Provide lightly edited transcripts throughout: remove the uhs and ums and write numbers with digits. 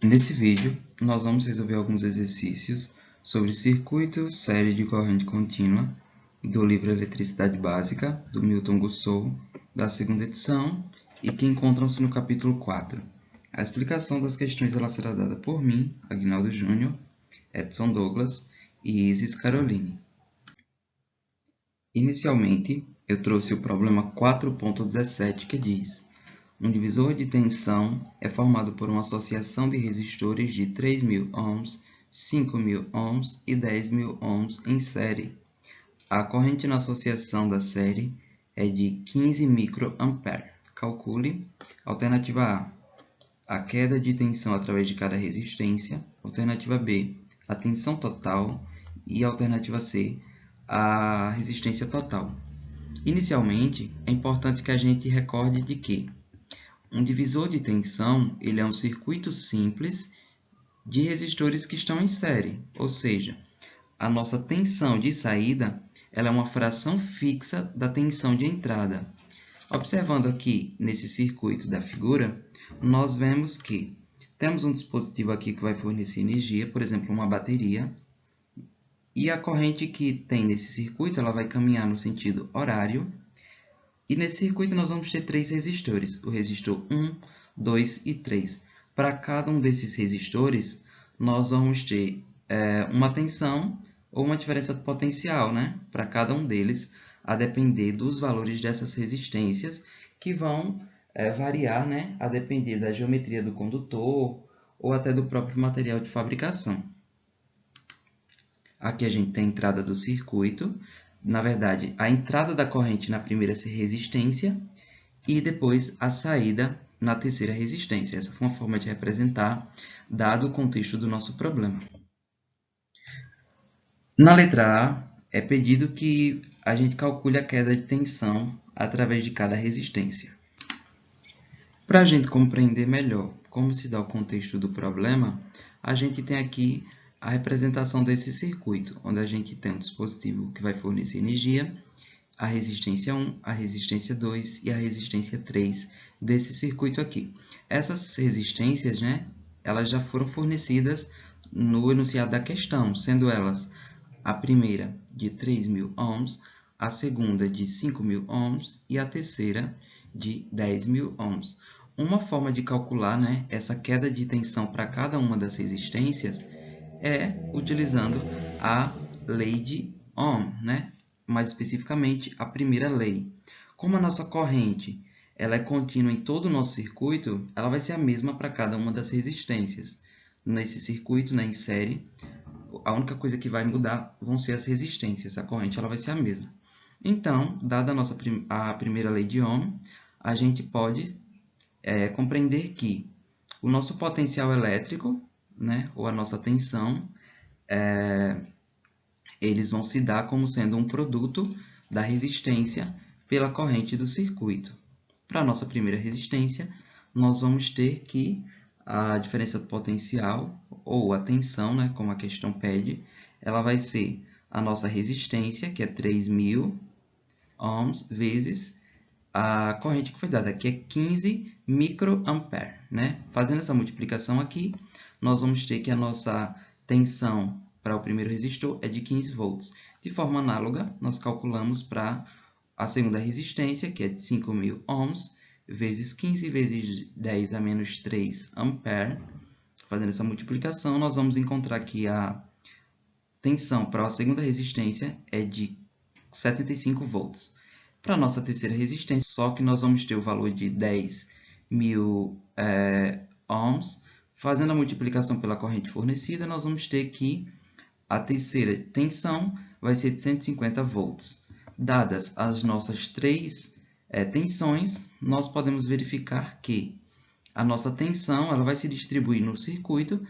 Nesse vídeo, nós vamos resolver alguns exercícios sobre circuito série de corrente contínua do livro Eletricidade Básica, do Milton Gussou, da segunda edição, e que encontram-se no capítulo 4. A explicação das questões ela será dada por mim, Aguinaldo Júnior, Edson Douglas e Isis Caroline. Inicialmente, eu trouxe o problema 4.17, que diz: um divisor de tensão é formado por uma associação de resistores de 3.000 ohms, 5.000 ohms e 10.000 ohms em série. A corrente na associação da série é de 15 microampere. Calcule. Alternativa A queda de tensão através de cada resistência. Alternativa B, a tensão total. E alternativa C, a resistência total. Inicialmente, é importante que a gente recorde de que um divisor de tensão ele é um circuito simples de resistores que estão em série, ou seja, a nossa tensão de saída ela é uma fração fixa da tensão de entrada. Observando aqui nesse circuito da figura, nós vemos que temos um dispositivo aqui que vai fornecer energia, por exemplo, uma bateria, e a corrente que tem nesse circuito ela vai caminhar no sentido horário. E nesse circuito nós vamos ter três resistores, o resistor 1, 2 e 3. Para cada um desses resistores, nós vamos ter uma tensão ou uma diferença de potencial, né? Para cada um deles, a depender dos valores dessas resistências, que vão variar, né? A depender da geometria do condutor ou até do próprio material de fabricação. Aqui a gente tem a entrada do circuito. Na verdade, a entrada da corrente na primeira resistência e depois a saída na terceira resistência. Essa foi uma forma de representar, dado o contexto do nosso problema. Na letra A, é pedido que a gente calcule a queda de tensão através de cada resistência. Para a gente compreender melhor como se dá o contexto do problema, a gente tem aqui a representação desse circuito, onde a gente tem um dispositivo que vai fornecer energia, a resistência 1, a resistência 2 e a resistência 3 desse circuito aqui. Essas resistências, né, elas já foram fornecidas no enunciado da questão, sendo elas a primeira de 3.000 ohms, a segunda de 5.000 ohms e a terceira de 10.000 ohms. Uma forma de calcular, né, essa queda de tensão para cada uma das resistências é utilizando a lei de Ohm, né? Mais especificamente, a primeira lei. Como a nossa corrente ela é contínua em todo o nosso circuito, ela vai ser a mesma para cada uma das resistências. Nesse circuito, né, em série, a única coisa que vai mudar vão ser as resistências. A corrente ela vai ser a mesma. Então, dada a primeira lei de Ohm, a gente pode compreender que o nosso potencial elétrico, né, ou a nossa tensão, eles vão se dar como sendo um produto da resistência pela corrente do circuito. Para a nossa primeira resistência, nós vamos ter que a diferença do potencial, ou a tensão, né, como a questão pede, ela vai ser a nossa resistência, que é 3.000 ohms, vezes a corrente que foi dada, que é 15 microampere, né? Fazendo essa multiplicação aqui, nós vamos ter que a nossa tensão para o primeiro resistor é de 15 volts. De forma análoga, nós calculamos para a segunda resistência, que é de 5.000 ohms, vezes 15 vezes 10 a menos 3 ampere. Fazendo essa multiplicação, nós vamos encontrar que a tensão para a segunda resistência é de 75 volts. Para a nossa terceira resistência, só que nós vamos ter o valor de 10.000 ohms. Fazendo a multiplicação pela corrente fornecida, nós vamos ter que a terceira tensão vai ser de 150 volts. Dadas as nossas três tensões, nós podemos verificar que a nossa tensão ela vai se distribuir no circuito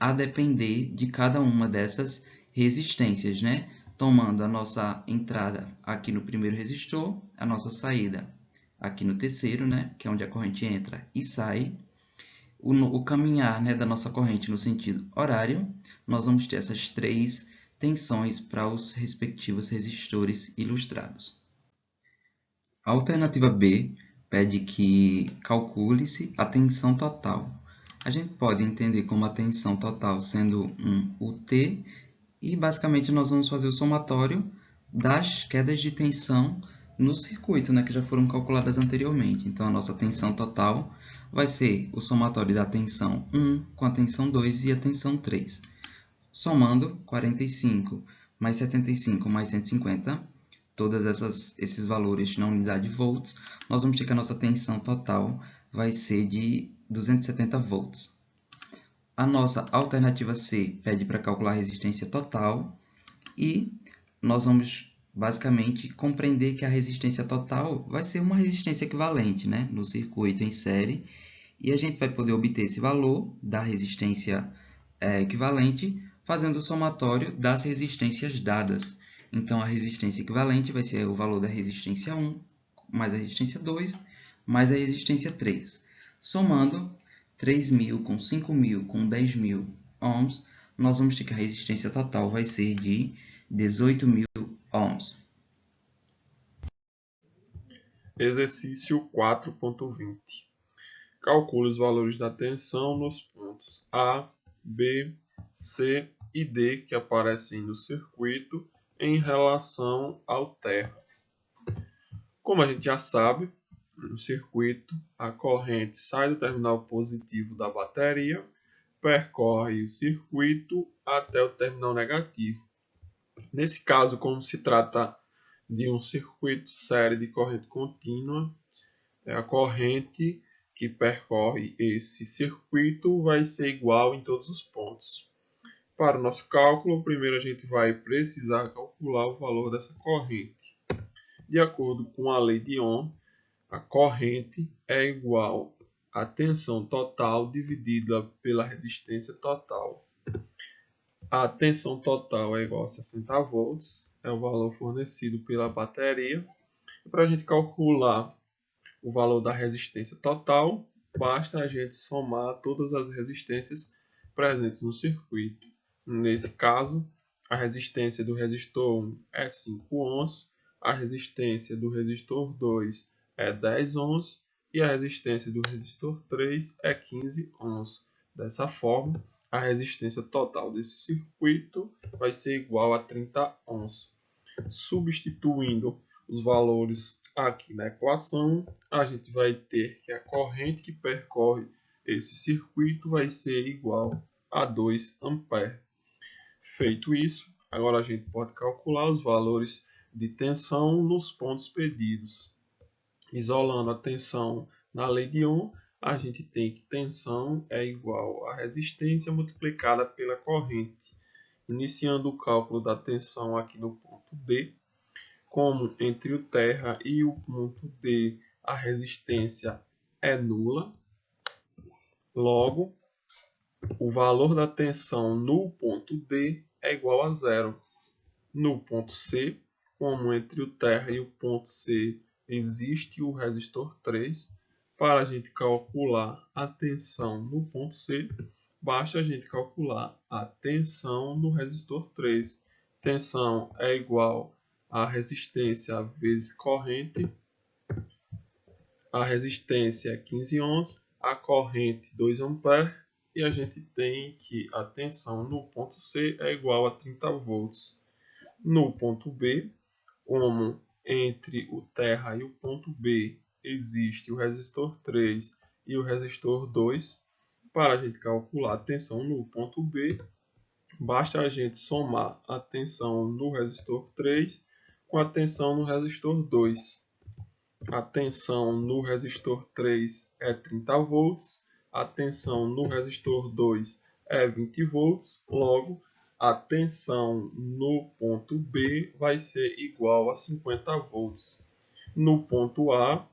a depender de cada uma dessas resistências, né? Tomando a nossa entrada aqui no primeiro resistor, a nossa saída aqui no terceiro, né, que é onde a corrente entra e sai. O caminhar, né, da nossa corrente no sentido horário, nós vamos ter essas três tensões para os respectivos resistores ilustrados. A alternativa B pede que calcule-se a tensão total. A gente pode entender como a tensão total sendo um UT e basicamente nós vamos fazer o somatório das quedas de tensão no circuito, né, que já foram calculadas anteriormente. Então a nossa tensão total vai ser o somatório da tensão 1 com a tensão 2 e a tensão 3. Somando 45 mais 75 mais 150, todos esses valores na unidade de volts, nós vamos ter que a nossa tensão total vai ser de 270 volts. A nossa alternativa C pede para calcular a resistência total e nós vamos basicamente compreender que a resistência total vai ser uma resistência equivalente, né, no circuito em série, e a gente vai poder obter esse valor da resistência equivalente fazendo o somatório das resistências dadas. Então, a resistência equivalente vai ser o valor da resistência 1 mais a resistência 2 mais a resistência 3. Somando 3.000 com 5.000 com 10.000 ohms, nós vamos ter que a resistência total vai ser de 18.000 ohms. Exercício 4.20. Calcule os valores da tensão nos pontos A, B, C e D que aparecem no circuito em relação ao terra. Como a gente já sabe, no circuito, a corrente sai do terminal positivo da bateria, percorre o circuito até o terminal negativo. Nesse caso, como se trata de um circuito série de corrente contínua, a corrente que percorre esse circuito vai ser igual em todos os pontos. Para o nosso cálculo, primeiro a gente vai precisar calcular o valor dessa corrente. De acordo com a lei de Ohm, a corrente é igual à tensão total dividida pela resistência total. A tensão total é igual a 60 volts, é o valor fornecido pela bateria. Para a gente calcular o valor da resistência total, basta a gente somar todas as resistências presentes no circuito. Nesse caso, a resistência do resistor 1 é 5 ohms, a resistência do resistor 2 é 10 ohms e a resistência do resistor 3 é 15 ohms. Dessa forma, a resistência total desse circuito vai ser igual a 30 ohms. Substituindo os valores aqui na equação, a gente vai ter que a corrente que percorre esse circuito vai ser igual a 2 amperes. Feito isso, agora a gente pode calcular os valores de tensão nos pontos pedidos. Isolando a tensão na lei de Ohm, a gente tem que tensão é igual a resistência multiplicada pela corrente. Iniciando o cálculo da tensão aqui no ponto D, como entre o terra e o ponto D a resistência é nula, logo, o valor da tensão no ponto D é igual a zero. No ponto C, como entre o terra e o ponto C existe o resistor 3, para a gente calcular a tensão no ponto C, basta a gente calcular a tensão no resistor 3. Tensão é igual a resistência vezes corrente. A resistência é 15 ohms, a corrente 2 amperes e a gente tem que a tensão no ponto C é igual a 30 volts. No ponto B, como entre o terra e o ponto B existe o resistor 3 e o resistor 2, para a gente calcular a tensão no ponto B, basta a gente somar a tensão no resistor 3 com a tensão no resistor 2. A tensão no resistor 3 é 30 volts, a tensão no resistor 2 é 20 volts, logo a tensão no ponto B vai ser igual a 50 volts. No ponto A,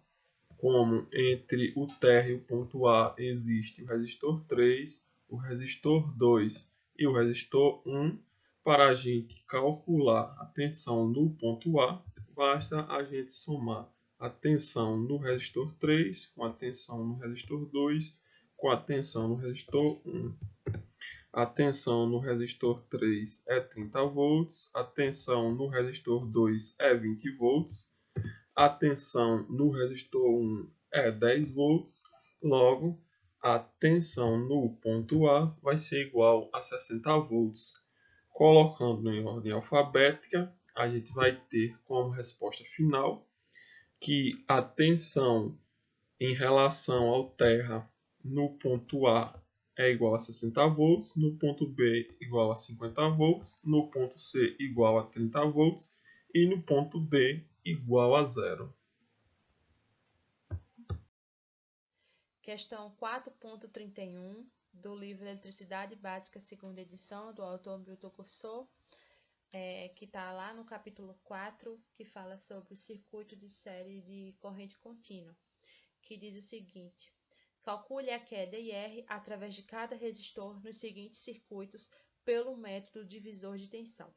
como entre o terra e o ponto A existe o resistor 3, o resistor 2 e o resistor 1, para a gente calcular a tensão no ponto A, basta a gente somar a tensão no resistor 3 com a tensão no resistor 2 com a tensão no resistor 1. A tensão no resistor 3 é 30 volts, a tensão no resistor 2 é 20 volts, a tensão no resistor 1 é 10 volts, logo a tensão no ponto A vai ser igual a 60 volts. Colocando em ordem alfabética, a gente vai ter como resposta final que a tensão em relação ao terra no ponto A é igual a 60 volts, no ponto B igual a 50 volts, no ponto C igual a 30 volts e no ponto D igual a zero. Questão 4.31 do livro Eletricidade Básica, segunda edição, do autor Milton Cursor, que está lá no capítulo 4, que fala sobre o circuito de série de corrente contínua, que diz o seguinte: calcule a queda IR através de cada resistor nos seguintes circuitos pelo método divisor de tensão.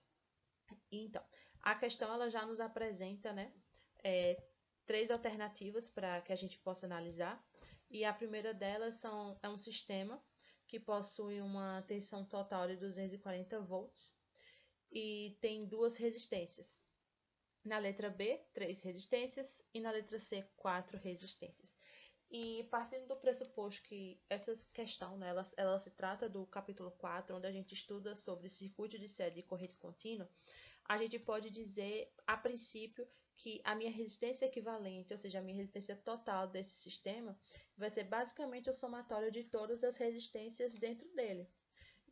Então, a questão ela já nos apresenta, né, três alternativas para que a gente possa analisar. E a primeira delas é um sistema que possui uma tensão total de 240 volts e tem duas resistências. Na letra B, 3 resistências e na letra C, 4 resistências. E partindo do pressuposto que essa questão, né, ela se trata do capítulo 4, onde a gente estuda sobre circuito de série de corrente contínua, a gente pode dizer, a princípio, que a minha resistência equivalente, ou seja, a minha resistência total desse sistema, vai ser basicamente o somatório de todas as resistências dentro dele.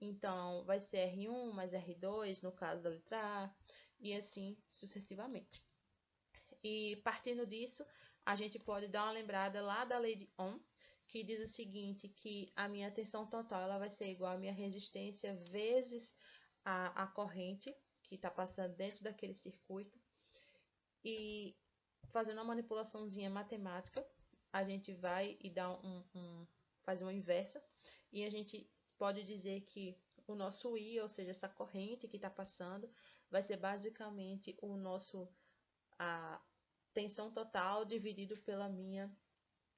Então, vai ser R1 mais R2, no caso da letra A, e assim sucessivamente. E partindo disso, a gente pode dar uma lembrada lá da lei de Ohm, que diz o seguinte, que a minha tensão total ela vai ser igual à minha resistência vezes a corrente que está passando dentro daquele circuito. E fazendo uma manipulaçãozinha matemática, a gente vai e dá faz uma inversa, e a gente pode dizer que o nosso I, ou seja, essa corrente que está passando, vai ser basicamente a tensão total dividido pela minha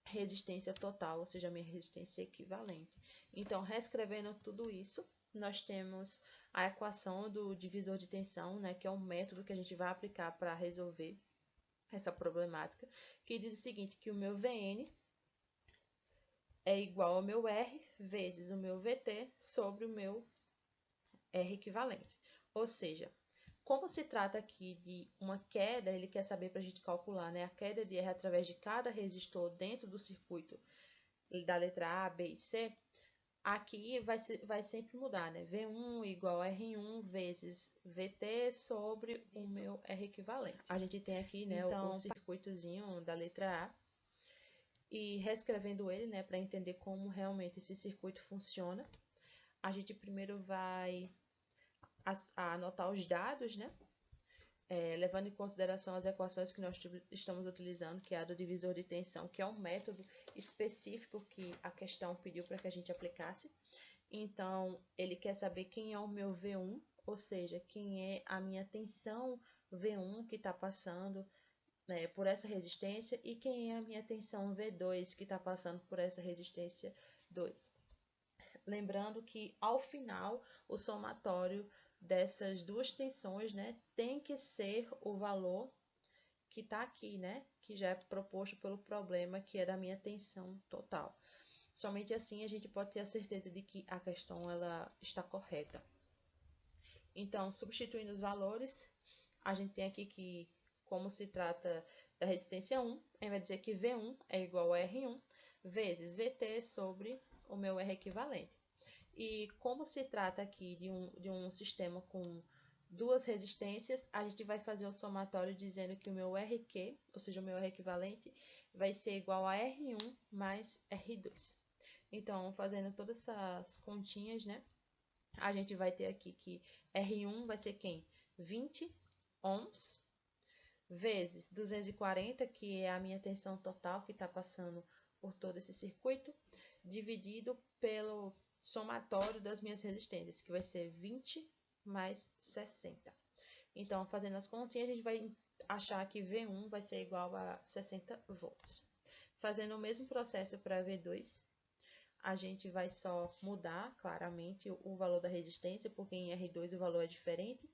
resistência total, ou seja, a minha resistência equivalente. Então, reescrevendo tudo isso, nós temos a equação do divisor de tensão, né, que é o método que a gente vai aplicar para resolver essa problemática, que diz o seguinte, que o meu Vn é igual ao meu R vezes o meu Vt sobre o meu R equivalente. Ou seja, como se trata aqui de uma queda, ele quer saber para a gente calcular, né, a queda de R através de cada resistor dentro do circuito da letra A, B e C, aqui vai sempre mudar, né? V1 igual a R1 vezes VT sobre o meu R equivalente. A gente tem aqui, né, então, o circuitozinho da letra A, e reescrevendo ele, né, para entender como realmente esse circuito funciona, a gente primeiro vai anotar os dados, né? Levando em consideração as equações que nós estamos utilizando, que é a do divisor de tensão, que é um método específico que a questão pediu para que a gente aplicasse. Então, ele quer saber quem é o meu V1, ou seja, quem é a minha tensão V1 que está passando, né, por essa resistência, e quem é a minha tensão V2 que está passando por essa resistência 2. Lembrando que, ao final, o somatório dessas duas tensões, né, tem que ser o valor que está aqui, né, que já é proposto pelo problema, que é da minha tensão total. Somente assim a gente pode ter a certeza de que a questão ela está correta. Então, substituindo os valores, a gente tem aqui que, como se trata da resistência 1, a gente vai dizer que V1 é igual a R1 vezes VT sobre o meu R equivalente. E como se trata aqui de um sistema com duas resistências, a gente vai fazer o somatório dizendo que o meu RQ, ou seja, o meu R equivalente, vai ser igual a R1 mais R2. Então, fazendo todas essas continhas, né, a gente vai ter aqui que R1 vai ser quem? 20 ohms vezes 240, que é a minha tensão total que está passando por todo esse circuito, dividido pelo somatório das minhas resistências, que vai ser 20 mais 60. Então, fazendo as continhas, a gente vai achar que V1 vai ser igual a 60 volts. Fazendo o mesmo processo para V2, a gente vai só mudar claramente o valor da resistência, porque em R2 o valor é diferente.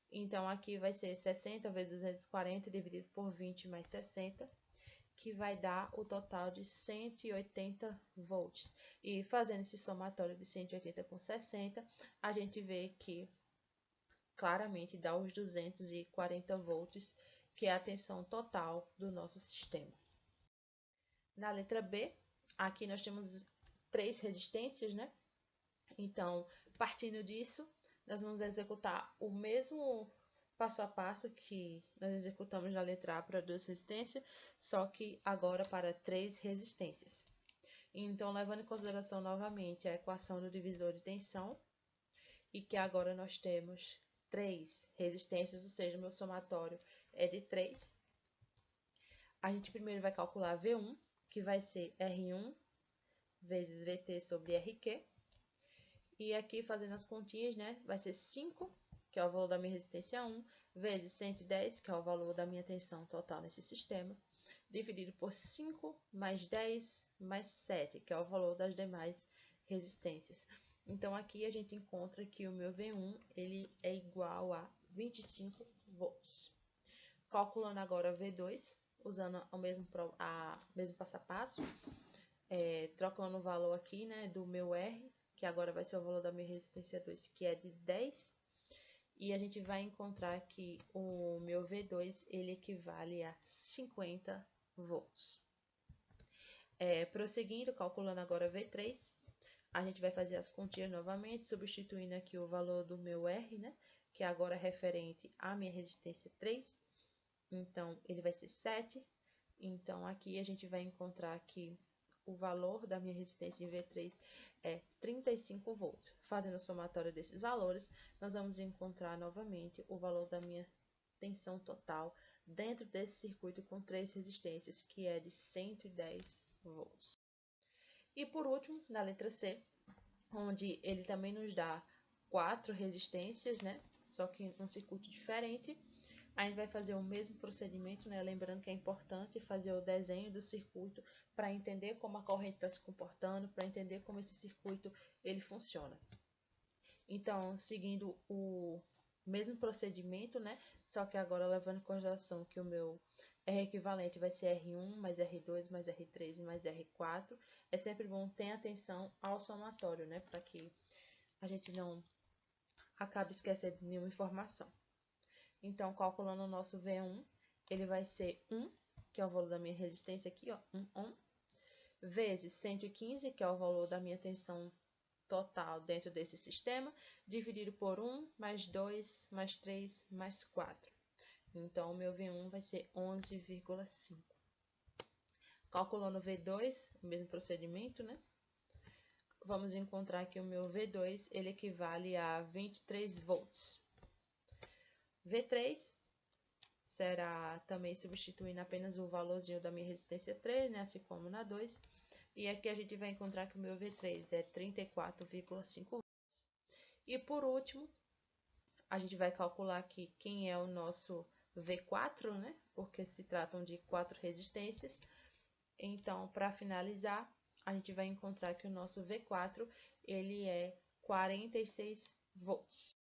Então, aqui vai ser 60 vezes 240 dividido por 20 mais 60. que vai dar o total de 180 volts. E fazendo esse somatório de 180 com 60, a gente vê que claramente dá os 240 volts, que é a tensão total do nosso sistema. Na letra B, aqui nós temos 3 resistências, né? Então, partindo disso, nós vamos executar o mesmo passo a passo que nós executamos na letra A para 2 resistências, só que agora para 3 resistências. Então, levando em consideração novamente a equação do divisor de tensão, e que agora nós temos 3 resistências, ou seja, meu somatório é de 3. A gente primeiro vai calcular V1, que vai ser R1 vezes VT sobre RQ. E aqui, fazendo as continhas, né, vai ser 5, que é o valor da minha resistência 1, vezes 110, que é o valor da minha tensão total nesse sistema, dividido por 5 mais 10 mais 7, que é o valor das demais resistências. Então, aqui a gente encontra que o meu V1 ele é igual a 25 volts. Calculando agora V2, usando o mesmo passo a passo, trocando o valor aqui, né, do meu R, que agora vai ser o valor da minha resistência 2, que é de 10. E a gente vai encontrar que o meu V2 ele equivale a 50 volts. Prosseguindo, calculando agora V3, a gente vai fazer as continhas novamente, substituindo aqui o valor do meu R, né, que agora é referente à minha resistência 3. Então, ele vai ser 7. Então, aqui a gente vai encontrar que o valor da minha resistência em V3 é 35 volts. Fazendo a somatória desses valores, nós vamos encontrar novamente o valor da minha tensão total dentro desse circuito com 3 resistências, que é de 110 volts. E por último, na letra C, onde ele também nos dá 4 resistências, né? Só que um circuito diferente. A gente vai fazer o mesmo procedimento, né? Lembrando que é importante fazer o desenho do circuito para entender como a corrente está se comportando, para entender como esse circuito ele funciona. Então, seguindo o mesmo procedimento, né? Só que agora levando em consideração que o meu R equivalente vai ser R1 mais R2 mais R3 mais R4. É sempre bom ter atenção ao somatório, né? Para que a gente não acabe esquecendo de nenhuma informação. Então, calculando o nosso V1, ele vai ser 1, que é o valor da minha resistência aqui, ó, 1 ohm, vezes 115, que é o valor da minha tensão total dentro desse sistema, dividido por 1, mais 2, mais 3, mais 4. Então, o meu V1 vai ser 11,5. Calculando o V2, o mesmo procedimento, né? Vamos encontrar que o meu V2, ele equivale a 23 volts. V3 será também substituindo apenas o valorzinho da minha resistência 3, né, assim como na 2. E aqui a gente vai encontrar que o meu V3 é 34,5 volts. E por último, a gente vai calcular aqui quem é o nosso V4, né, porque se tratam de 4 resistências. Então, para finalizar, a gente vai encontrar que o nosso V4 ele é 46 volts.